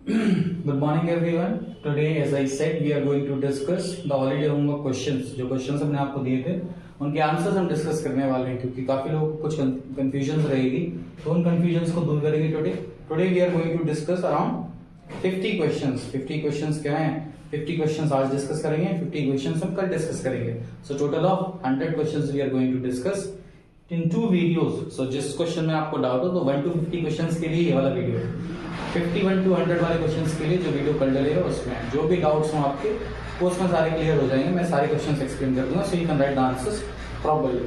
Good morning everyone. Today as I said we are going to discuss the holiday homework questions. जो questions हमने आपको दिए थे उनके आंसर्स हम डिस्कस करने वाले हैं क्योंकि काफी लोगों को कुछ कंफ्यूजन रहेगी तो उन कंफ्यूजन को दूर करेंगे today we are going to discuss around 50 questions. 50 questions क्या हैं? 50 क्वेश्चंस आज डिस्कस करेंगे, 50 क्वेश्चंस हम कल डिस्कस करेंगे। So total of 100 questions we are going to discuss in 2 videos. So जिस क्वेश्चन में आपको डाउट हो तो 1 to 50 क्वेश्चंस के लिए ये वाला वीडियो, 51 to 100 वाले क्वेश्चंस के लिए जो वीडियो कल डलेगा उसमें जो भी डाउट्स हो आपके वो उसमें सारे क्लियर हो जाएंगे। मैं सारे क्वेश्चंस एक्सप्लेन कर दूंगा so you can right the answers properly.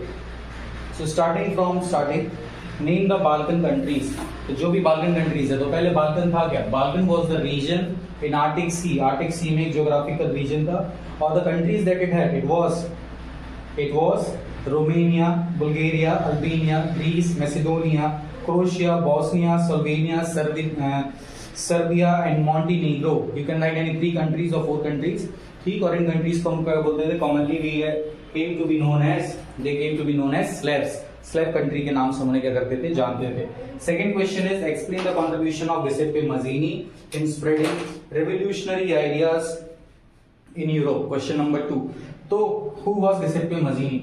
So starting name the Balkan countries. तो जो भी बाल्कन कंट्रीज है तो पहले बाल्कन था क्या? Balkan was the region in Arctic sea. Arctic sea में एक ज्योग्राफिकल रीजन था और the countries that it had it was Romania, Bulgaria, Albania, Greece, Macedonia, Croatia, Bosnia, Slovenia, Serbia and Montenegro. You can write any 3 countries और 4 countries. ठीक, और इन countries को हम क्या बोलते थे? Commonly we came to be known as slaves. Slave country के नाम से उन्हें क्या करते थे? जानते थे। Second question is explain the contribution of Giuseppe Mazzini in spreading revolutionary ideas in Europe. Question number 2। तो हु वाज गिसेप्पे मजीनी?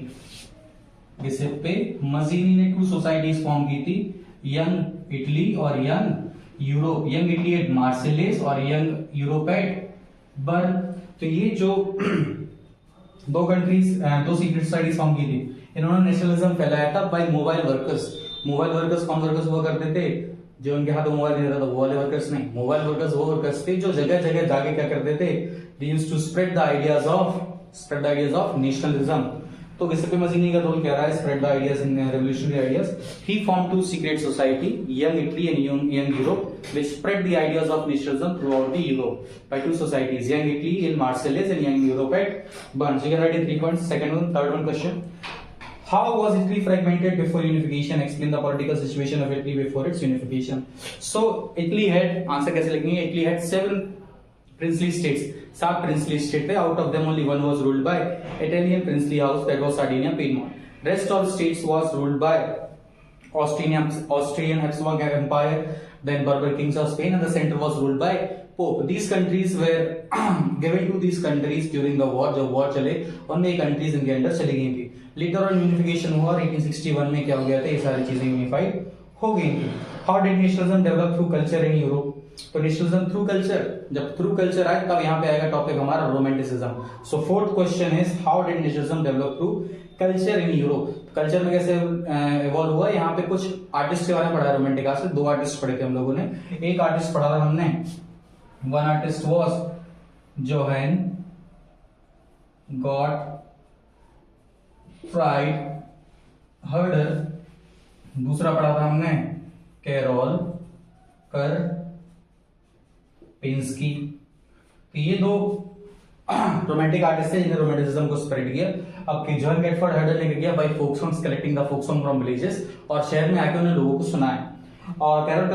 गिसेप्पे मजीनी ने 2 सोसाइटीज फॉर्म की थी, यंग इटली और young Europe. Young Italy at Marseilles और यंग यूरोप एट बर्न। तो ये जो दो सीक्रेट सोसाइटीज फॉर्म की थी, इन्होंने नेशनलिज्म फैलाया था by mobile workers. Mobile workers कौन वर्कर्स हुआ करते थे? जो उनके हाथ में मोबाइल नहीं रहता था वो वाले वर्कर्स नहीं। मोबाइल वर्कर्स वो वर्कर्स थे जो जगह जगह जाके क्या करते थे? They used to spread the ideas of nationalism. तो गिसेप्पे मजीनी का रोल क्या रहा है? Spread the ideas in revolutionary ideas. He form 2 secret society, Young Italy and Young Europe, which spread the ideas of nationalism throughout the Europe by 2 societies, young Italy in Marseilles and young Europe at Bern. So you can write in 3 points. Second one, third one question. How was Italy fragmented before unification? Explain the political situation of Italy before its unification. So Italy had, answer कैसे लिखेंगे? Italy had 7 princely states. 7 princely states थे. Out of them only one was ruled by Italian princely house, that was Sardinia, Piedmont. Rest all states was ruled by Austrian Habsburg Empire, then Berber kings of Spain, and the center was ruled by Pope. These countries were given to these countries during the war. जब war चले उनमें ये countries इनके अंदर चली गई थी। Later on unification हुआ और 1861 में क्या हो गया था? ये सारी चीजें यूनिफाइड हो गई थी। How did nationalism develop through culture in Europe? तो नेशनलिज्म थ्रू कल्चर, जब थ्रू कल्चर आए तब यहाँ पे आएगा टॉपिक हमारा romanticism. So fourth question is how did nationalism develop through culture in Europe? Culture में कैसे इवॉल्व हुआ? यहाँ पे कुछ आर्टिस्ट के बारे में पढ़ा है रोमांटिक से। 2 आर्टिस्ट पढ़े थे हम लोगों ने। एक आर्टिस्ट पढ़ा था हमने, one artist was Johann Gottfried Herder, दूसरा पढ़ा था हमने कैरोल करपेंस्की। तो ये 2 रोमांटिक आर्टिस्ट थे जिन्हें रोमांटिसिज्म को स्प्रेड किया। अब जॉन गेटफोर्ड हर्डर ने क्या किया? By folk songs collecting the folk song from villages, और शहर में आके उन्हें लोगों को सुनाया। और कैरोल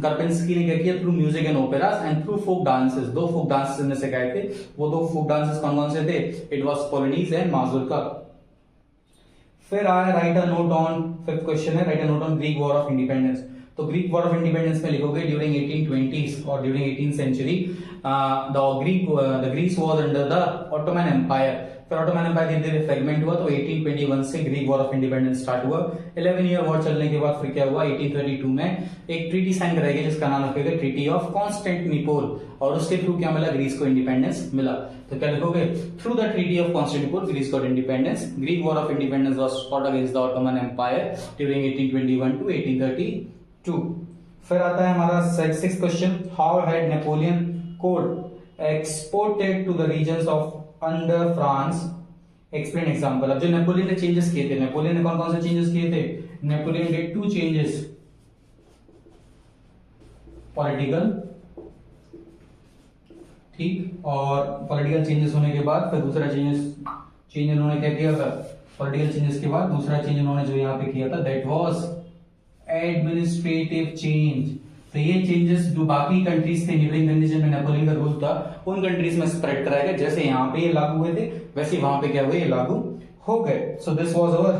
करपेंस्की ने क्या किया? Through music and operas and through folk dances. 2 folk dances ने सिखाए थे। वो 2 फोक डांसेस कौन कौन से थे? It was polonaise and mazurka. फिर आया write a note on, 5th question है write a note on Greek war of independence. तो ग्रीक वॉर ऑफ इंडिपेंडेंस में लिखोगे ड्यूरिंग 1820s और during 18th century the Greece was under the Ottoman empire. फिर Ottoman empire धीरे धीरे fragment हुआ तो 1821 से Greek war of independence start हुआ। 11 ईयर वॉर चलने के बाद फिर क्या हुआ? 1832 में एक ट्रीटी साइन कराई गई जिसका नाम रखेगा ट्रीटी ऑफ कॉन्स्टेंटिनोपल, और उसके थ्रू क्या मिला? ग्रीस को इंडिपेंडेंस मिला। तो क्या लिखोगे? Through the treaty of Constantinople Greece got independence. Greek war of independence was fought against the Ottoman empire during 1821 to 1832। फिर आता है हमारा 6th question, how had Napoleon code exported to the regions of under France? Explain example. अब जो Napoleon ने changes किए थे, Napoleon ने कौन कौन से चेंजेस किए थे? नेपोलियन डिड 2 चेंजेस, पॉलिटिकल, ठीक, और पॉलिटिकल चेंजेस होने के बाद फिर दूसरा चेंज इन्होंने क्या किया था? पॉलिटिकल चेंजेस के बाद दूसरा चेंज इन्होंने जो यहाँ पे किया था दैट वाज एडमिनिस्ट्रेटिव चेंज। तो ये चेंजेस जो बाकी कंट्रीज थे नीबरिंग कंट्रीज में नेपोलियन का रूल था उन कंट्रीज में स्प्रेड कराया गया। जैसे यहाँ पे ये लागू हुए थे वैसे वहां पे क्या हुए? ये लागू हो गए। सो this was our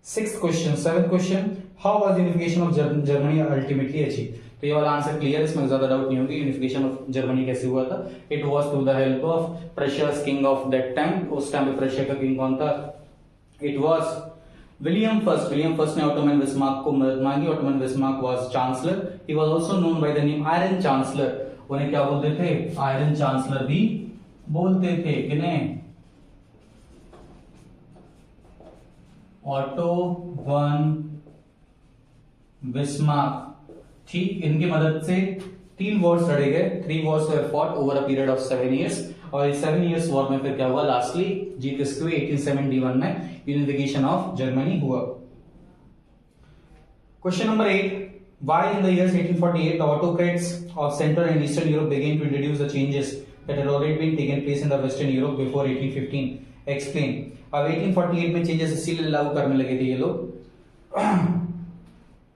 6th question. 7th question, how was unification of Germany ultimately achieve? तो ये वाला आंसर क्लियर, इसमें ज्यादा डाउट नहीं होगी। यूनिफिकेशन ऑफ जर्मनी कैसे हुआ था? It was through the help of precious king of that time. उस टाइम पे प्रेशिया का किंग कौन था? It was William first. William first ने ऑटोमन बिस्मार्क को मदद मांगी। Ottoman Bismarck was chancellor. He was also known by the name iron chancellor. उन्हें क्या बोलते थे? आयरन चांसलर भी बोलते थे। किन्हें? Auto von Bismarck. ठीक, इनकी मदद से 3 वॉर्स लड़े गए। 3 Wars were fought over a period of 7 years। और इस 7 years वॉर में फिर क्या हुआ? लास्टली जीत किसकी हुई? 1871 में यूनिफिकेशन ऑफ जर्मनी हुआ। Question number 8, why in the years 1848 the autocrats of Central and Eastern Europe began to introduce the changes that had already been taken place in the Western Europe before 1815? Explain। अब 1848 में changes इसीलिए लागू करने लगे थे ये लोग।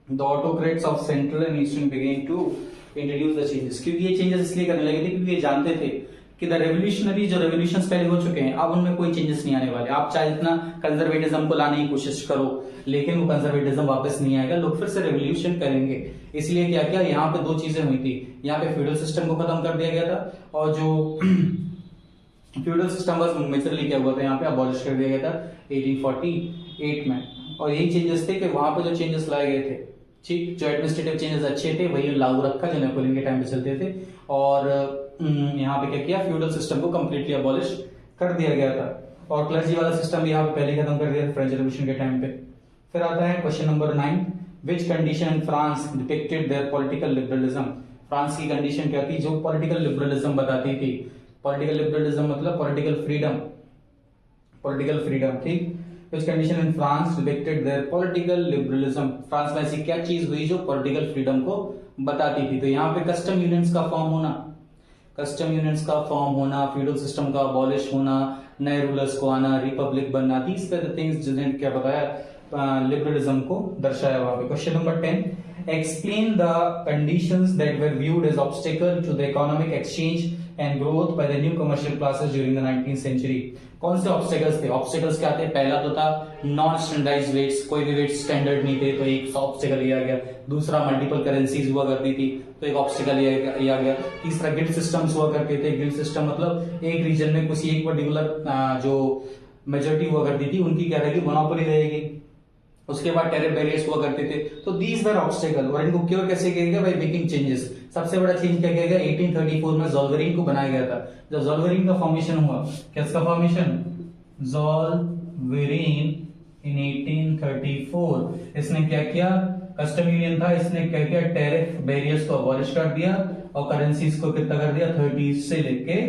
The autocrats of Central and Eastern began to introduce the changes। क्योंकि ये चेंजेस इसलिए करने लगे थे क्योंकि ये जानते थे कि द रेवोल्यूशनरी जो रेवोल्यूशंस पहले हो चुके हैं अब उनमें कोई चेंजेस नहीं आने वाले। आप चाहे इतना कंजर्वेटिज्म को लाने की कोशिश करो लेकिन वो कंजर्वेटिज्म वापस नहीं आएगा, लोग फिर से रेवोल्यूशन करेंगे। इसलिए क्या किया? यहाँ पे 2 चीजें हुई थी। यहाँ पे फ्यूडल सिस्टम को खत्म कर दिया गया था और जो फ्यूडल सिस्टम वाज मेजरली क्या हुआ था यहाँ पे अबॉलिश कर दिया गया था 1848 में। और यही चेंजेस थे कि वहां पे जो चेंजेस लाए गए थे, ठीक, जो एडमिनिस्ट्रेटिव चेंजेस अच्छे थे वही लागू रखा जो नेपोलियन के टाइम पे चलते थे। और यहाँ पे क्या किया? फ्यूडल सिस्टम को कंप्लीटली अबॉलिश कर दिया गया था। और क्लर्जी वाला सिस्टम भी यहाँ पे पहले खत्म कर दिया था फ्रेंच रेवोल्यूशन के टाइम पे। फिर आता है question number 9, which condition in France depicted there political liberalism? France की कंडीशन क्या थी जो पॉलिटिकल लिबरलिज्म बताती थी? पॉलिटिकल लिबरलिज्म मतलब पॉलिटिकल फ्रीडम। पॉलिटिकल फ्रीडम, ठीक। Which condition in France depicted there political liberalism? France में ऐसी क्या चीज हुई जो पॉलिटिकल फ्रीडम को बताती थी? तो यहाँ पे कस्टम यूनियंस का फॉर्म होना, कस्टम यूनियंस का फॉर्म होना, फ्यूडल सिस्टम का अबॉलिश होना, नए रूलर्स को आना, रिपब्लिक बनना, दीज वर द थिंग्स जिन्हें क्या बताया लिबरलिज्म को दर्शाया वहां पे। Question number 10, explain the conditions that were viewed as obstacle to the economic exchange and growth by the new commercial classes during the 19th century। कौन से ऑब्स्टेकल्स थे? ऑब्स्टेकल्स क्या थे? पहला तो था नॉन स्टैंडर्डाइज्ड रेट्स, कोई भी रेट स्टैंडर्ड नहीं थे तो एक ऑब्स्टेकल लिया गया। दूसरा मल्टीपल करेंसीज हुआ करती थी तो एक ऑब्स्टेकल लिया गया। तीसरा गिल्ड सिस्टम्स हुआ करते थे। गिल्ड सिस्टम मतलब एक रीजन में किसी एक पर्टिकुलर जो मेजोरिटी हुआ करती थी उनकी क्या रहेगी? मोनोपोली रहेगी। उसके बाद टेरिफ बैरियर्स हुआ करते थे। तो दीज वर ऑब्स्टेकल और इनको क्योर कैसे किया गया? By making changes. सबसे बड़ा चेंज क्या किया गया? 1834 में ज़ोल्वेरिन को बनाया गया था। जब ज़ोल्वेरिन का फॉर्मेशन हुआ, किसका फॉर्मेशन? ज़ोल्वेरिन इन 1834। इसने क्या किया? कस्टम यूनियन था, इसने क्या किया? टेरिफ बैरियर्स को अबॉलिश कर दिया और करेंसीज को कितना कर दिया? 30 से लेके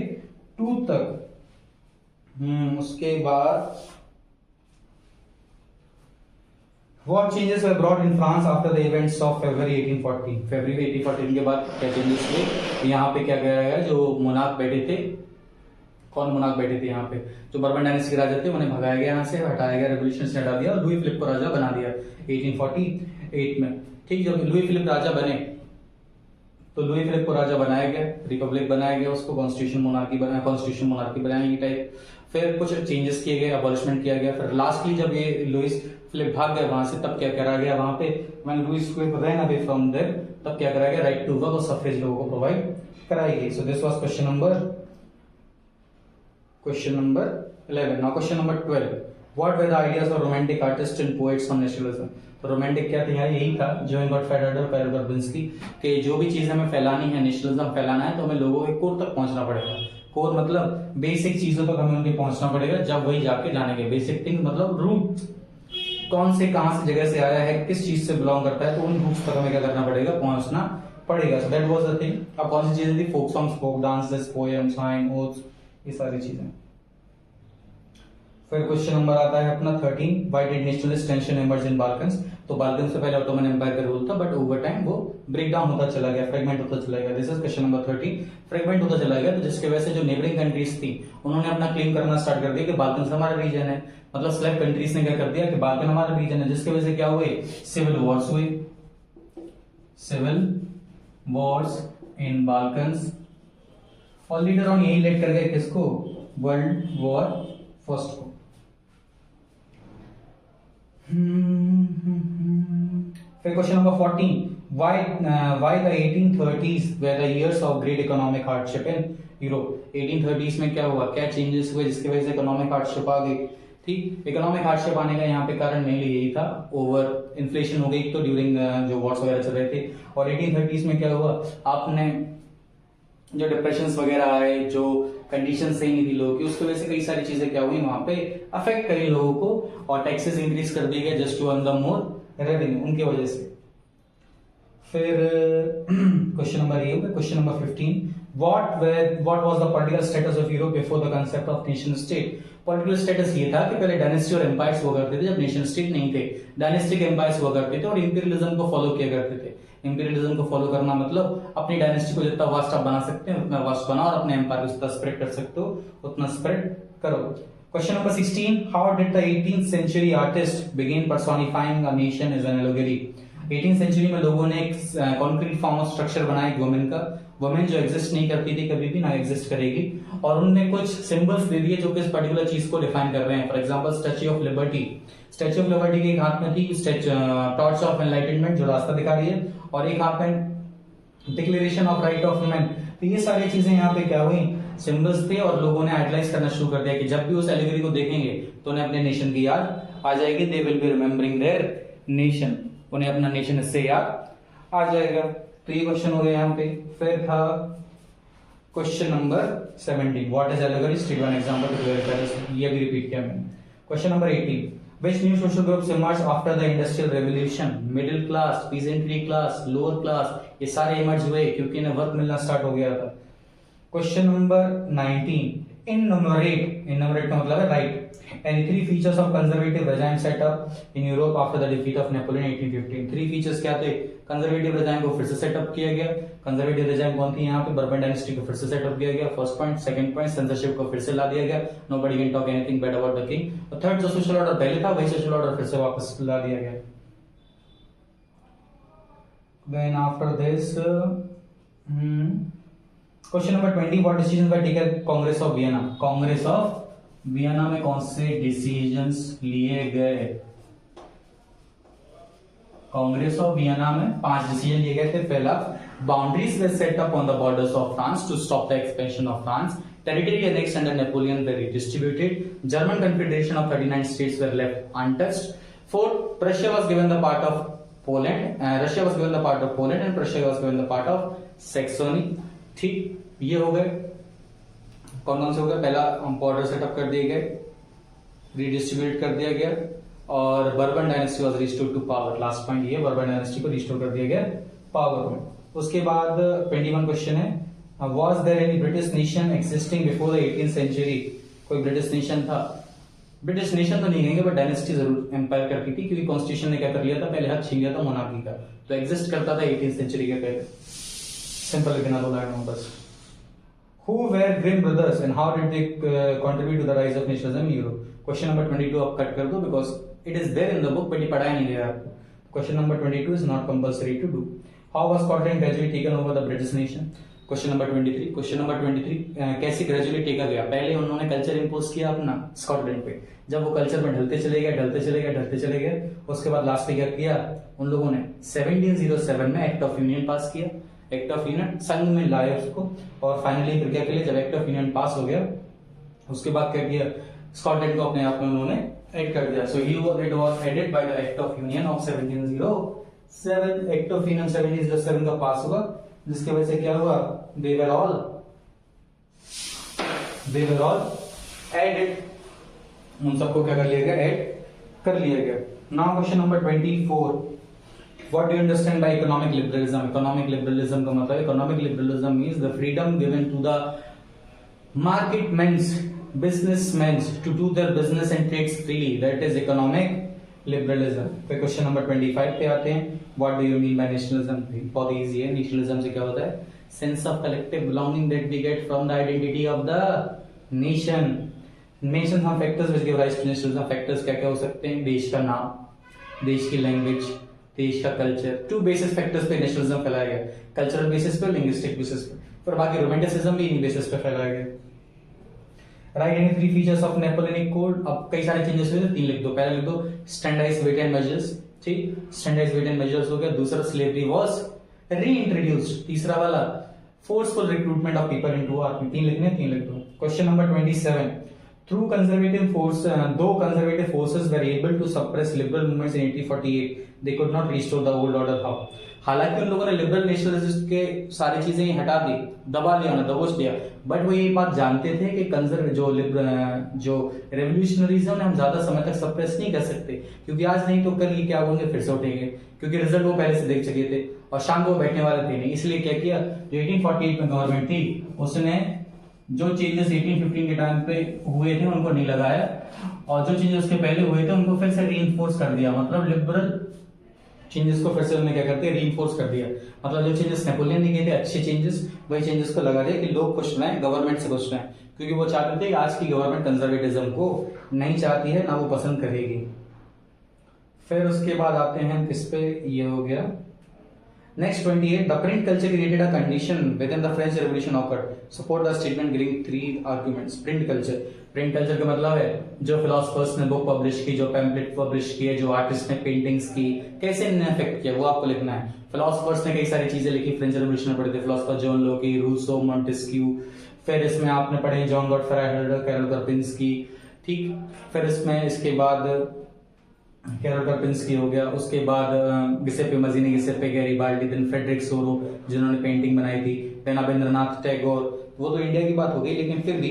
2 तक। उसके बाद What changes were brought in France after the events of February 1840? February 1814 के बाद क्या चेंजेस हुए? यहाँ पे क्या किया गया? जो मोनार्क बैठे थे, कौन मोनार्क बैठे थे यहाँ पे? जो बर्बन डायनेस्टी के राजा थे उन्हें भगाया गया, यहाँ से हटाया गया, रेवोल्यूशन से हटा दिया और लुई फिलिप को राजा बना दिया 1848 में। ठीक, जब लुई फिलिप राजा बने तो लुई फिलिप को राजा बनाया गया, रिपब्लिक बनाया गया, उसको कॉन्स्टिट्यूशन मोनार्की बनाने की टाइप। फिर कुछ चेंजेस किए गए, अबॉलिशमेंट किया गया। फिर लास्टली जब ये लुइस फिलिप भाग गया वहां से तब क्या करा गया? वहां पे when Louis Philippe ran away from there तब क्या करा गया? राइट टू वर्क और सफरेज लोगों को प्रोवाइड कराई गई। So this was question number 11। Now question number 12, what were the ideas of romantic artist and poets on nationalism? तो रोमांटिक क्या था? यही था जो गॉटफ्राइड और पैर बर्बिंस्की कि जो भी चीज हमें फैलानी है, नेशनलिज्म फैलाना है तो हमें लोगों के कोर तक पहुंचना पड़ेगा। कोर मतलब बेसिक चीजों तक हमें उनके पहुंचना पड़ेगा, जब वही जाके जानेंगे। बेसिक थिंग मतलब रूट, कौन से कहां से जगह से आया है, किस चीज से बिलोंग करता है, तो उन रूट्स तक हमें क्या करना पड़ेगा? पहुंचना पड़ेगा। So that was the thing. अब कौन सी चीजें थी? Folk songs, folk dances, poems, hymn, oaths, ये सारी चीजें। फिर क्वेश्चन नंबर आता है अपना 13, why did nationalist tension emerge in Balkans? तो बाल्कन से पहले ऑटोमन एम्पायर का रूल था बट ओवर टाइम वो ब्रेक डाउन होता चला गया, फ्रेगमेंट होता चला गया। This is question number 13, fragment होता चला गया। तो जिसकी वजह से जो नेबरिंग कंट्रीज थी उन्होंने अपना क्लेम करना स्टार्ट कर दिया कि बाल्कन हमारा रीजन है। मतलब स्लेव कंट्रीज ने क्या कर दिया कि बाल्कन हमारा रीजन है, जिसकी वजह से क्या हुए? सिविल वॉर्स हुए, सिविल वॉर्स इन बाल्कन्स। और लीडर ऑन यही लेट कर गए किसको? वर्ल्ड वॉर फर्स्ट को। फिर question number 14, why the 1830s were the years of great economic hardship in Europe? 1830s में क्या हुआ, क्या चेंजेस हुए जिसकी वजह से इकोनॉमिक हार्डशिप आ गई? ठीक, इकोनॉमिक हार्डशिप आने का यहाँ पे कारण मेनली यही था, ओवर इन्फ्लेशन हो गई तो ड्यूरिंग जो वॉर्स वगैरह चल रहे थे। और 1830s में क्या हुआ, आपने जो डिप्रेशन वगैरह आए, जो कंडीशन सही नहीं थी लोगों की, उसकी वजह से कई सारी चीजें क्या हुई वहां पे अफेक्ट करी लोगों को, और टैक्सेस इंक्रीज कर दिए गए just to earn the more revenue, उनकी वजह से। फिर क्वेश्चन नंबर ये होगा, question number 15, what was the political status of Europe before the concept of nation state? Political status ये था कि पहले डायनेस्टी और एम्पायर्स हुआ करते थे जब नेशन स्टेट नहीं थे, डायनेस्टिक एम्पायर्स हुआ करते थे और इंपीरियलिज्म को फॉलो किया करते थे। इंपीरियलिज्म को फॉलो करना मतलब अपनी डायनेस्टी को जितना वास्ट आप बना सकते हैं उतना वास्ट बनाओ, और अपने एम्पायर को जितना स्प्रेड कर सकते हो उतना स्प्रेड करो। Question number 16, how did the 18th century artist begin personifying a nation as an allegory? 18th century में लोगों ने एक कॉन्क्रीट फॉर्म ऑफ स्ट्रक्चर बनाया एक वुमेन का, वुमेन जो एग्जिस्ट नहीं करती थी, कभी भी ना एग्जिस्ट करेगी, और उनने कुछ सिंबल्स दे दिए जो कि इस पर्टिकुलर चीज को डिफाइन कर रहे हैं। For example statue of liberty, statue of liberty के एक हाथ में थी टॉर्च ऑफ एनलाइटनमेंट जो रास्ता दिखा रही है, और एक हाथ में declaration of right of women. तो ये सारी चीजें यहाँ पे क्या हुई, सिंबल्स थे, और लोगों ने आइडलाइज करना शुरू कर दिया कि जब भी उस एलिगरी को देखेंगे तो उन्हें अपने नेशन की याद आ जाएगी, they will be remembering there nation, उन्हें अपना नेशन इससे याद आ जाएगा। तो ये क्वेश्चन हो गया यहाँ पे। फिर था question number 17, what is allegory, state one example to verify this, ये भी रिपीट किया मैंने। Question number 18, which new social groups emerge after the industrial revolution? Middle class, peasantry class, lower class, ये सारे इमर्ज हुए क्योंकि इन्हें वर्क मिलना स्टार्ट हो गया था। क्वेश्चन नंबर 19, enumerate का मतलब है right, and 3 features of conservative regime set up in Europe after the defeat of Napoleon 1815। 3 features क्या थे? कंजर्वेटिव रेजाइम को फिर से सेटअप किया गया। कंजर्वेटिव रेजाइम कौन थी यहाँ पे? बर्बन डायनेस्टी को फिर से सेटअप किया गया, first point. Second point, censorship को फिर से ला दिया गया, nobody can talk anything bad about the king. और थर्ड जो सोशल ऑर्डर पहले था वही सोशल ऑर्डर फिर से वापस ला दिया गया। Then after this question number 20, what decisions were taken Congress of Vienna? Congress of Vienna में कौन से डिसीजंस लिए गए? कांग्रेस ऑफ वियना में 5 डिसीजन लिए गए थे। पहला, boundaries were set up on the borders of France to stop the expansion of France. Territory annexed under Napoleon were redistributed. German Confederation of 39 states were left untouched. Fourth, Prussia was given the part of Poland. Russia was given the part of Poland and Prussia was given the part of Saxony. ठीक, ये हो गए। कौन कौन से हो गए? पहला, बॉर्डर सेटअप कर दिए गए, रिडिस्ट्रीब्यूट कर दिया गया, और Bourbon dynasty was restored to power. Last point ये, बर्बन डायनेस्टी को रिस्टोर कर दिया गया पावर में। उसके बाद 21 क्वेश्चन है, was there any British nation existing before the 18th century? कोई ब्रिटिश नेशन था? ब्रिटिश नेशन तो नहीं कहेंगे, बट डायनेस्टी जरूर एम्पायर करती थी, क्योंकि कॉन्स्टिट्यूशन ने क्या कर लिया था, पहले हाथ छीन लिया था मोनार्की का, तो एग्जिस्ट करता था 18th सेंचुरी के पहले। सिंपल लिखना 2 लाइन बस। Who were Grimm brothers and how did they contribute to the rise of nationalism in Europe? Question number 22 आप कट कर दो, because it is there in the book but ये पढ़ाया नहीं गया आपको। Question number 22 is not compulsory to do. How was Scotland gradually taken over the British nation? Question number 23। Question number 23, कैसे gradually टेका गया? पहले उन्होंने कल्चर इंपोज किया अपना स्कॉटलैंड पे, जब वो कल्चर में ढलते चले गए, उसके बाद लास्ट में क्या किया उन लोगों ने? 1707 में एक्ट ऑफ यूनियन पास किया, एक्ट ऑफ यूनियन संघ में लाए उसको, और फाइनली फिर क्या किया, जब एक्ट ऑफ यूनियन पास हो गया उसके बाद क्या किया, स्कॉटलैंड को अपने आप में उन्होंने ऐड कर दिया। So it was added by the act of union of 1707। Act of union 1707 का पास हुआ, जिसकी वजह से क्या हुआ, दे वर ऑल एडेड, उन सबको क्या कर लिया गया, ऐड कर लिया गया। Now question number 24, What do you understand by economic liberalism? Economic liberalism का मतलब, economic liberalism means the freedom given to the marketmen, businessmen to do their business and trades freely. That is economic liberalism. फिर question number 25 पे आते हैं, What do you mean by nationalism? बहुत easy है, nationalism से क्या होता है? Sense of collective belonging that we get from the identity of the nation. Mention some factors which give rise to nationalism. Factors क्या क्या हो सकते हैं? देश का नाम, देश की लैंग्वेज, देश का कल्चर। 2 बेसिस फैक्टर्स पे नेशनलिज्म फैलाया गया, कल्चरल बेसिस पे, लिंग्विस्टिक बेसिस पे, फिर बाकी रोमांटिसिज्म भी इन्हीं बेसिस पे फैलाया गया। Right any 3 features of Napoleonic code. अब कई सारे चेंजेस हुए, 3 लिख दो। पहला लिख दो, स्टैंडर्डाइज्ड वेट एंड मेजर्स, ठीक, स्टैंडर्ड्स वेट एंड मेजर्स हो गया। दूसरा स्लेवरी वाज रीइंट्रोड्यूस्ड। तीसरा वाला forceful recruitment of people into army. 3 लिखने, 3 लिख दो। Question number 27, through conservative force though conservative forces were able to suppress liberal movements in 1848 they could not restore the old order। how? हालांकि उन लोगों ने liberal nationalist के सारी चीजें हटा दी, दबा लिया, उन्हें दबोच दिया, बट वो ये बात जानते थे कि जो रेवोल्यूशनरीज है उन्हें हम ज्यादा समय तक सप्रेस नहीं कर सकते, क्योंकि आज नहीं तो कल ही क्या होंगे, फिर से उठेंगे, क्योंकि रिजल्ट वो पहले से देख चुके थे और शाम को बैठने वाले थे नहीं। इसलिए क्या किया, जो 1848 में गवर्नमेंट थी उसने जो चेंजेस 1815 के टाइम पे हुए थे उनको नहीं लगाया, और जो चेंजेस उसके पहले हुए थे उनको फिर से रीइंफोर्स कर दिया। मतलब लिबरल चेंजेस को फिर से उन्होंने क्या करते हैं, रीइंफोर्स कर दिया। मतलब जो चेंजेस नेपोलियन ने किए थे अच्छे चेंजेस, वही चेंजेस को लगा दिया कि लोग खुश रहें, गवर्नमेंट से खुश रहें, क्योंकि वो चाहते थे कि आज की गवर्नमेंट कंजर्वेटिज्म को नहीं चाहती है, ना वो पसंद करेगी। फिर उसके बाद आते हैं किस पे, ये हो गया next 28, the print culture created a condition with in the French revolution awkward. Support the statement giving 3 arguments. Print culture का मतलब है जो फिलोसफर्स ने बुक पब्लिश की, जो पैम्पलेट पब्लिश किए, जो आर्टिस्ट ने पेंटिंग्स की, कैसे इन्हें अफेक्ट किया वो आपको लिखना है। फिलोसफर्स ने कई सारी चीजें लिखी, फ्रेंच रेवोल्यूशन में पढ़े थे फिलोसफर जॉन लोकी, रूसो, मॉन्टेस्क्यू। फिर इसमें आपने पढ़े जॉन गॉटफ्राई, कैरल कर्पिंस्की, ठीक। फिर इसमें इसके बाद कैरल कर्पिंस्की हो गया, उसके बाद गिसेप्पे मजीनी, गिसेप्पे गैरिबाल्डी, देन फ्रेडरिक सोरो जिन्होंने पेंटिंग बनाई थी, देन रविंद्रनाथ टैगोर। वो तो इंडिया की बात हो गई, लेकिन फिर भी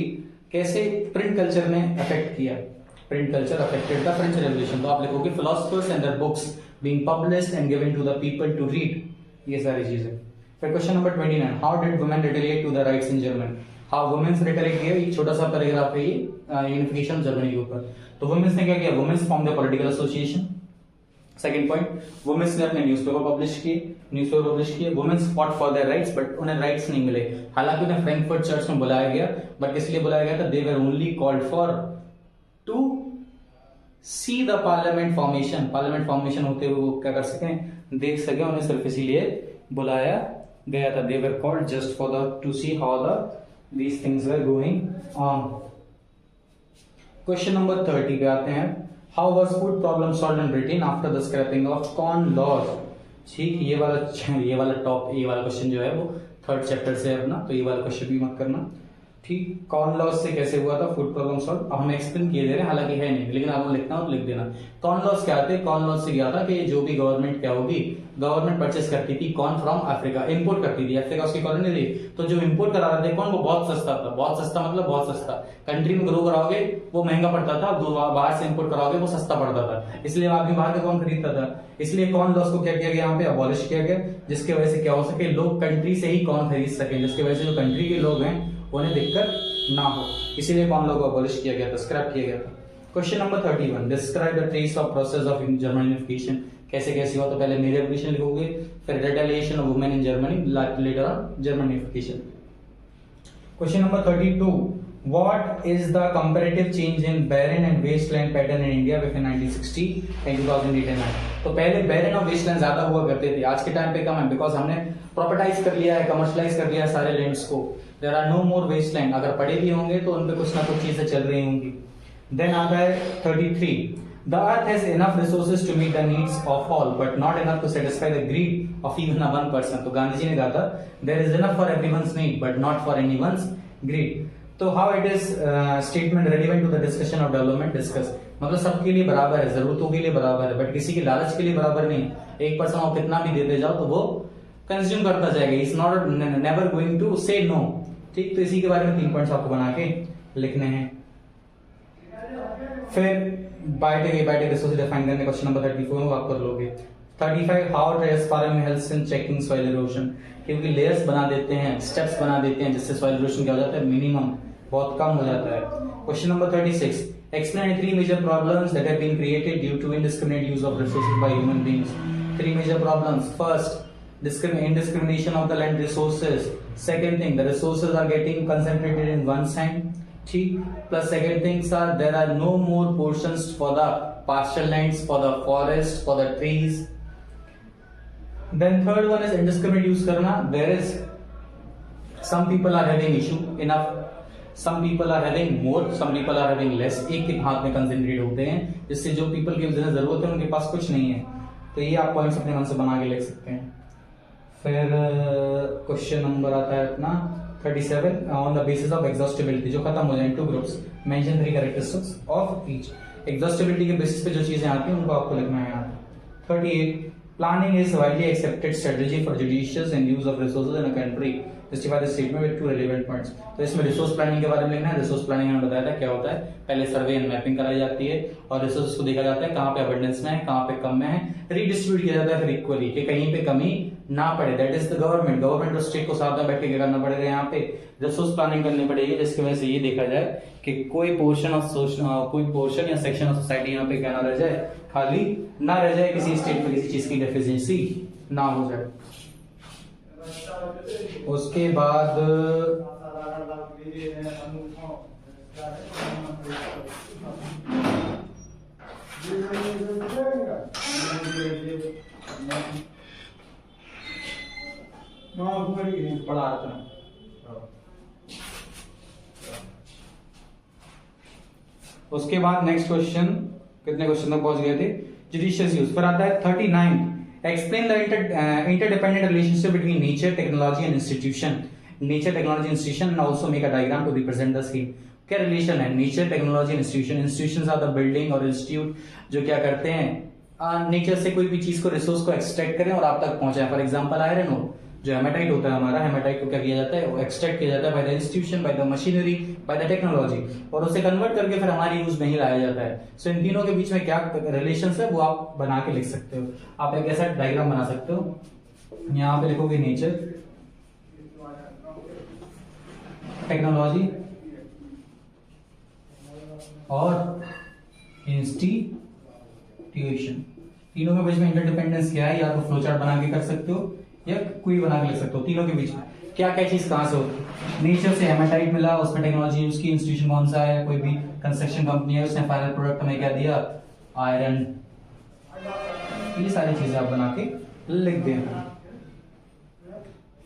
कैसे प्रिंट कल्चर ने अफेक्ट किया। Print culture affected the French revolution, तो आप लिखोगे philosophers and their books being published and given to the people to read, ये सारी चीजें। फिर question number 29, how did women retaliate to the rights in Germany. How womens retaliate किया, एक छोटा सा पैराग्राफ है ये यूनिफिकेशन जर्मनी के ऊपर। तो वुमेन्स ने क्या किया, womens form the political association. Second point, womens ने अपने न्यूज़पेपर पब्लिश किए। Womens fought for their rights, but उन्हें राइट्स नहीं मिले। हालांकि उन्हें फ्रैंकफर्ट चर्च में बुलाया गया, बट किस लिए बुलाया गया था, they were only called for to see the parliament formation. Parliament formation होते हुए वो क्या कर सकें, देख सके, उन्हें सिर्फ इसीलिए बुलाया गया था। They were called just for the to see how the these things were going on. Question number 30 पे आते हैं, how was food problem solved in Britain after the scrapping of corn laws. ठीक, ये वाला क्वेश्चन जो है वो 3rd chapter से है अपना, तो ये वाला क्वेश्चन भी मत करना। ठीक, कॉर्न लॉज से कैसे हुआ था फूड प्रॉब्लम सॉल्व, अब हम एक्सप्लेन किए दे रहे हैं, हालांकि है नहीं, लेकिन आपको लिखना हो तो लिख देना। कॉर्न लॉज क्या थे, कॉर्न लॉज से क्या था कि जो भी गवर्नमेंट क्या होगी, गवर्नमेंट परचेस करती थी कॉर्न फ्रॉम अफ्रीका, इंपोर्ट करती थी, अफ्रीका उसकी कॉलोनी थी, तो जो इंपोर्ट करा रहे थे कॉर्न वो बहुत सस्ता था। बहुत सस्ता मतलब बहुत सस्ता, कंट्री में ग्रो कराओगे वो महंगा पड़ता था, बाहर से इंपोर्ट कराओगे वो सस्ता पड़ता था, इसलिए आदमी बाहर का कॉर्न खरीदता था। इसलिए कॉर्न लॉज को क्या किया गया, यहाँ पे अबॉलिश किया गया, जिसकी वजह से क्या हो सके, लोग कंट्री से ही कॉर्न खरीद सके, जिसकी वजह से जो कंट्री के लोग हैं उन्हें दिक्कत ना हो, इसीलिए कॉर्न लॉ को अबॉलिश किया गया था, स्क्रैप किया गया था। Question number 31, describe the trace of process of German unification. कैसे कैसे हुआ, तो पहले मेरी रेवोल्यूशन लिखोगे, फिर retaliation of women in Germany, later on German unification. Question number 32, what is the comparative change in barren and wasteland pattern in India between 1960 and 2008? तो पहले बैरन और वेस्टलैंड ज्यादा हुआ करते थे, आज के टाइम पे कम है, बिकॉज हमने प्रॉपर्टाइज कर लिया है, कमर्शलाइज कर लिया है सारे लैंड्स को। There are no more wasteland, अगर पड़े भी होंगे तो उन पे कुछ ना कुछ चीजें चल रही होंगी। देन आता है 33, the earth has enough resources to meet the needs of all but not enough to satisfy the greed of even a one person. तो गांधी जी ने कहा था, there is enough for everyone's need but not for anyone's greed. तो how it is statement relevant to the discussion of development discuss, मतलब सबके लिए बराबर है, जरूरतों के लिए बराबर है, बट किसी की लालच के लिए बराबर नहीं। एक पर्सन को कितना भी देते जाओ तो वो कंज्यूम करता जाएगा, is not never going to say no. ठीक, तो इसी के बारे में 3 पॉइंट्स आपको बना के लिखने हैं। फिर बायोटिक रिसोर्स डिफाइन करने, क्वेश्चन नंबर 34 आप कर लोगे। 35, how transforming helps in checking soil erosion, क्योंकि लेयर्स बना देते हैं, स्टेप्स बना देते हैं, जिससे सॉइल इरोजन क्या हो जाता है, मिनिमम, बहुत कम हो जाता है। Question number 36, explain 3 major problems that have been created due to indiscriminate use of resources by human beings. 3 major problems. First, indiscrimination of the land resources. Second thing, the resources are getting concentrated in one side. Plus second things are there are no more portions for the pasture lands, for the forest, for the trees. Then third one is indiscriminate use करना. There is some people are having issue enough. Some people are having more, some people are having less. एक के हाथ में concentrate होते हैं, जिससे जो people की जिन्हें जरूरत है उनके पास कुछ नहीं है। तो ये आप पॉइंट्स अपने मन से बना के लिख सकते हैं। फिर क्वेश्चन नंबर आता है अपना 37 on the basis of exhaustibility, जो खत्म हो जाए two groups, mention 3 characteristics of each. Exhaustibility के बेसिस पे जो चीजें आती हैं उनको आपको लिखना है यहाँ। 38 planning is widely accepted strategy for judicious and use of resources in a country, justify the statement with 2 relevant points। तो इसमें रिसोर्स प्लानिंग के बारे में लिखना है। रिसोर्स प्लानिंग में बताया था क्या होता है, पहले सर्वे एंड मैपिंग कराई जाती है और रिसोर्स को देखा जाता है कहाँ पे अबंडेंस में है, कहाँ पे कम में है, रीडिस्ट्रीब्यूट किया जाता है फिर इक्वली, कि कहीं पे कमी ना पड़े। दैट इज द गवर्नमेंट और स्टेट को साथ में बैठ के क्या करना पड़ेगा, यहाँ पे रिसोर्स प्लानिंग करनी पड़ेगी, जिसकी वजह से ये देखा जाए कि कोई पोर्शन या सेक्शन ऑफ सोसाइटी यहाँ पे क्या ना रह जाए, खाली ना रह जाए, किसी स्टेट पे किसी चीज की डेफिशिएंसी ना हो जाए। उसके बाद पढ़ा था उसके बाद नेक्स्ट क्वेश्चन, कितने क्वेश्चन तक पहुंच गए थे, जुडिशियस यूज। फिर आता है 39 explain the interdependent relationship between nature technology and institution. Nature technology institution and also make a diagram to represent the same. क्या रिलेशन है nature technology institution? Institutions are the building और institute जो क्या करते हैं, नेचर से कोई भी चीज को रिसोर्स को एक्सट्रैक्ट करें और आप तक पहुंचाएं। फॉर एग्जांपल आयरन हो, जो हेमाटाइट होता है हमारा, हेमाटाइट को क्या किया जाता है, वो एक्सट्रैक्ट किया जाता है by the institution, by the machinery, by the technology, और उसे कन्वर्ट करके फिर हमारे यूज में ही लाया जाता है। सो इन तीनों के बीच में क्या रिलेशन है वो आप बना के लिख सकते हो। आप एक ऐसा डायग्राम बना सकते हो, यहाँ पे लिखोगे नेचर टेक्नोलॉजी और इंस्टीट्यूशन, तीनों के बीच में इंटरडिपेंडेंस क्या है, या तो फ्लो चार्ट बना के कर सकते हो या कोई बना के लिख सकते हो। तीनों के बीच में क्या क्या चीज कहां से होती है। नेचर से हेमाटाइट मिला, उसमें टेक्नोलॉजी यूज की, इंस्टीट्यूशन कौन सा है, कोई भी कंस्ट्रक्शन कंपनी है, उसने फाइनल प्रोडक्ट में क्या दिया, आयरन। ये सारी चीजें आप बना के लिख देना।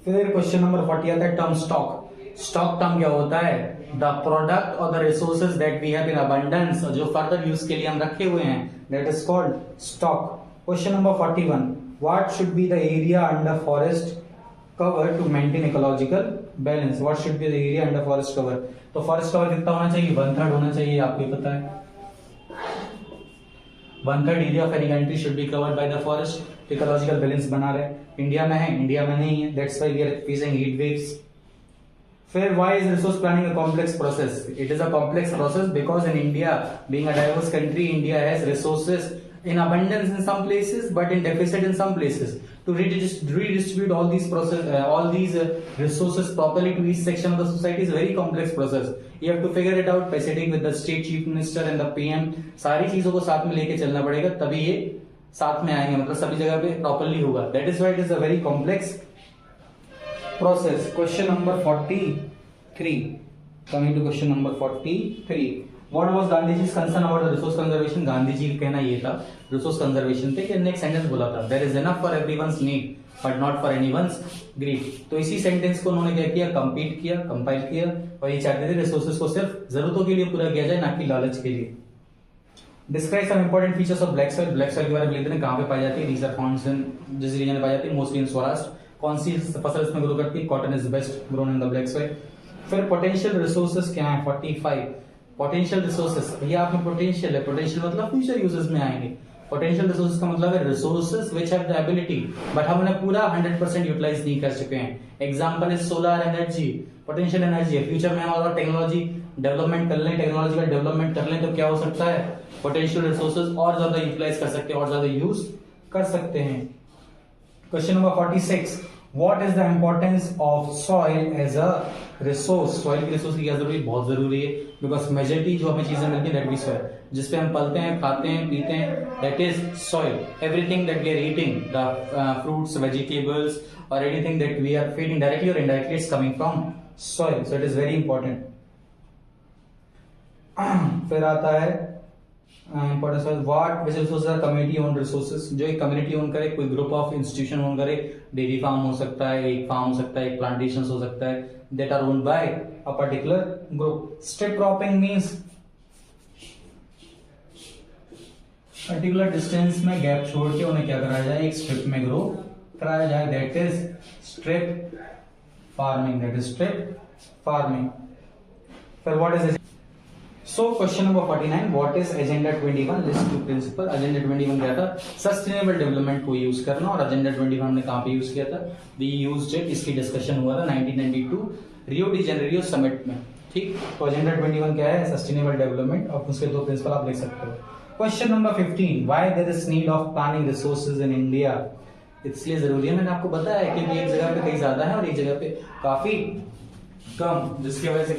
फिर क्वेश्चन नंबर 40 आता है टर्म स्टॉक। स्टॉक टर्म क्या होता है, द प्रोडक्ट और the resources that we have in abundance, जो फर्दर यूज के लिए हम रखे हुए हैं, that is called stock. Question number 41 what should be the area under forest cover to maintain ecological balance? What should be the area under forest cover? तो forest cover कितना होना चाहिए, 1/3 होना चाहिए, आपको पता है 1/3 area of any country should be covered by the forest. Ecological balance बना रहे, इंडिया में है, इंडिया में नहीं है, that's why we are facing heat waves. फिर why is resource planning a complex process? It is a complex process because in India, being a diverse country, India has resources in abundance in some places but in deficit in some places. To redistribute all these resources properly to each section of the society is a very complex process. You have to figure it out by sitting with the state chief minister and the PM. सारी चीजों को साथ में लेके चलना पड़ेगा, तभी ये साथ में आएंगे, मतलब सभी जगह पे प्रॉपरली होगा। That is why it is a very complex process. Question number 43. Coming to question number 43. What was गांधीजी's concern about the resource conservation? Gandhi ji का कहना ये था रिसोर्स कंजर्वेशन पे, कि नेक्स्ट सेंटेंस बोला था, there is enough for everyone's need but not for anyone's greed। तो इसी सेंटेंस को उन्होंने क्या किया, कंप्लीट किया, कंपाइल किया, और ये चाहते थे रिसोर्सेज को सिर्फ जरूरतों के लिए पूरा किया जाए, ना कि लालच के लिए। Describe some important features of black soil. Black soil के बारे में लिखते हैं, कहाँ पे पाई जाती है, these are found in जिस रीजन में पाई जाती है, मोस्टली इन सौराष्ट्र। कौन सी फसल इसमें ग्रो करती है, cotton is best grown in the black soil. फिर पोटेंशियल रिसोर्सेज क्या है, 45 पोटेंशियल रिसोर्सेज। भैया आप में पोटेंशियल है, पोटेंशियल मतलब फ्यूचर यूजेस में आएंगे। पोटेंशियल रिसोर्सेज का मतलब है resources which have the ability but हम उन्हें पूरा 100% यूटिलाइज नहीं कर चुके हैं। Example is solar energy, potential energy है। फ्यूचर में हम और टेक्नोलॉजी डेवलपमेंट कर लें, टेक्नोलॉजिकल डेवलपमेंट कर लें, तो क्या हो सकता है, पोटेंशियल रिसोर्सेज और ज्यादा यूटिलाइज कर सकते हैं, और ज्यादा यूज कर सकते हैं। Question number 46 What is the importance of soil as a resource? Soil की रिसोर्स की क्या जरूरी, बहुत जरूरी है, बिकॉज मेजोरिटी जो हमें चीजें मिलती है दैट बी सॉइल, जिसपे हम पलते हैं, खाते हैं, पीते हैं, that is soil. Everything that we are eating, the fruits, vegetables और anything that we are feeding directly और indirectly is coming from soil, so it is very important. फिर आता है importance of what which resources are community own resources. जो एक community own करे, कोई group of institution own करे, dairy farm हो सकता है, एक फार्म हो सकता है, एक प्लांटेशन हो सकता है, that are owned by a particular group. Strip cropping means particular distance में गैप छोड़ के उन्हें क्या कराया जाए, एक स्ट्रिप में ग्रो कराया जाए, that is strip farming, that is strip farming. फिर what is so question number 49, what is agenda 21, list two principle. Agenda 21 क्या था, सस्टेनेबल डेवलपमेंट को यूज करना, और एजेंडा 21 हमने कहां पे यूज किया था, वी यूज्ड इट, इसकी डिस्कशन हुआ था 1992 रियो डी जेनेरियो समिट में, ठीक। तो एजेंडा 21 क्या है, सस्टेनेबल डेवलपमेंट, और उसके दो प्रिंसिपल आप लिख सकते हो। Question number 15, why there is need of planning resources in India. इसलिए जरूरी है, मैंने आपको बताया है, क्योंकि एक जगह पे कहीं ज्यादा है और एक जगह पे काफी कम, जिसकी वजह से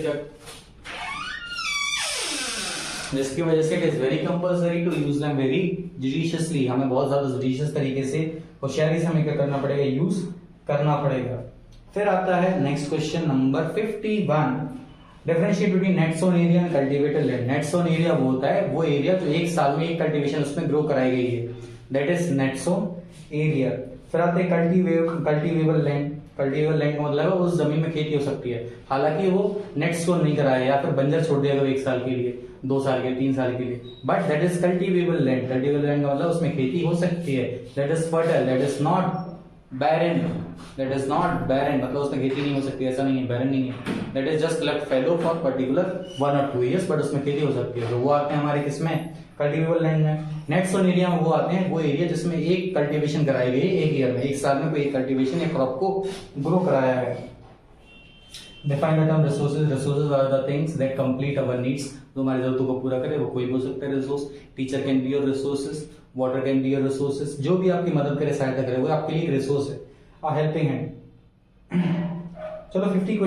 it is very compulsory to use them very judiciously. हमें बहुत ज्यादा जुडिशियस तरीके से, होशियारी से हमें क्या करना पड़ेगा, यूज करना पड़ेगा। फिर आता है next question number 51, differentiate between net sown area and cultivated land. Net sown area वो होता है वो एरिया जो एक साल में एक कल्टीवेशन उसमें ग्रो कराई गई है, that is net sown area. फिर आते हैं कल्टीवेबल लैंड। कल्टीवेबल लैंड का मतलब है उस जमीन में खेती हो सकती है, हालांकि वो नेट सोन नहीं कराया या फिर बंजर छोड़ दिया एक साल के लिए, 2 साल के 3 साल के लिए, but that is cultivable land. Cultivable land का मतलब उसमें खेती हो सकती है, that is fertile, that is not barren, that is not barren, मतलब उसमें खेती नहीं हो सकती, ऐसा नहीं है, बैरन नहीं है, that is just left fallow for particular 1 or 2 years, but उसमें खेती हो सकती है। तो वो आते हैं हमारे किसमें, कल्टीवेबल लैंड में। नेट सोन एरिया में वो आते हैं वो एरिया जिसमें एक कल्टीवेशन कराई गई है एक ईयर में, एक साल में कोई एक कल्टीवेशन या क्रॉप को ग्रो कराया है। Define the term resources. Resources are the things that complete our needs, जो हमारी जरूरतों को पूरा करे, वो कोई भी हो सकता है resource. Teacher can be your resources, water can be your resources, जो भी आपकी मदद करे, सहायता करे, वो आपके लिए एक रिसोर्स है, अ हेल्पिंग हैंड। चलो 52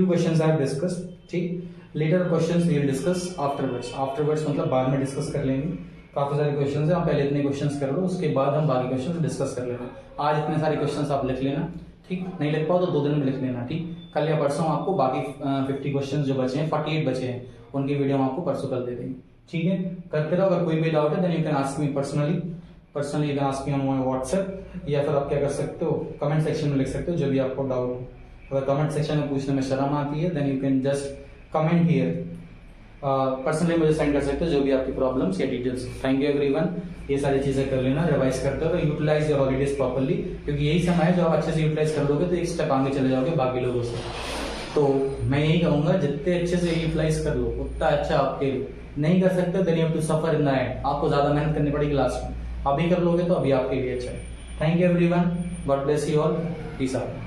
क्वेश्चंस आई हैव डिस्कस्ड, ठीक। Later questions we will discuss afterwards. Afterwards मतलब बाद में डिस्कस कर लेंगे, काफी सारे क्वेश्चंस हैं, आप पहले इतने क्वेश्चंस कर लो, उसके बाद हम बाकी क्वेश्चंस डिस्कस कर लेंगे। आज इतने सारे क्वेश्चंस आप लिख लेना, ठीक। नहीं लिख पाओ तो 2 दिन में लिख लेना, ठीक। कल या परसों आपको बाकी 50 क्वेश्चंस जो बचे हैं, 48 बचे हैं, उनकी वीडियो हम आपको परसों कल दे देंगे, ठीक है। करते रहो, अगर कोई भी डाउट है then you can ask me personally you can ask me on WhatsApp, या फिर आप क्या कर सकते हो, कमेंट सेक्शन में लिख सकते हो जो भी आपको डाउट हो। अगर कमेंट सेक्शन में पूछने में शर्म आती है then you can just comment here, personally मुझे सेंड कर सकते हो जो भी आपकी प्रॉब्लम्स या डिटेल्स। थैंक यू एवरीवन, ये सारी चीजें कर लेना, रिवाइज करते हो, यूटिलाइज योर हॉलीडेज प्रॉपर्ली, क्योंकि यही समय है जो आप अच्छे से यूटिलाइज कर लोगे तो एक स्टेप आगे चले जाओगे बाकी लोगों से। तो मैं यही कहूंगा जितने अच्छे से यूटिलाइज कर लो उतना अच्छा आपके लिए। नहीं कर सकते then you have to suffer in the end, आपको ज्यादा मेहनत करनी पड़ेगी लास्ट में। अभी कर लोगे तो अभी आपके लिए अच्छा है। Thank you everyone, God bless you all, peace out.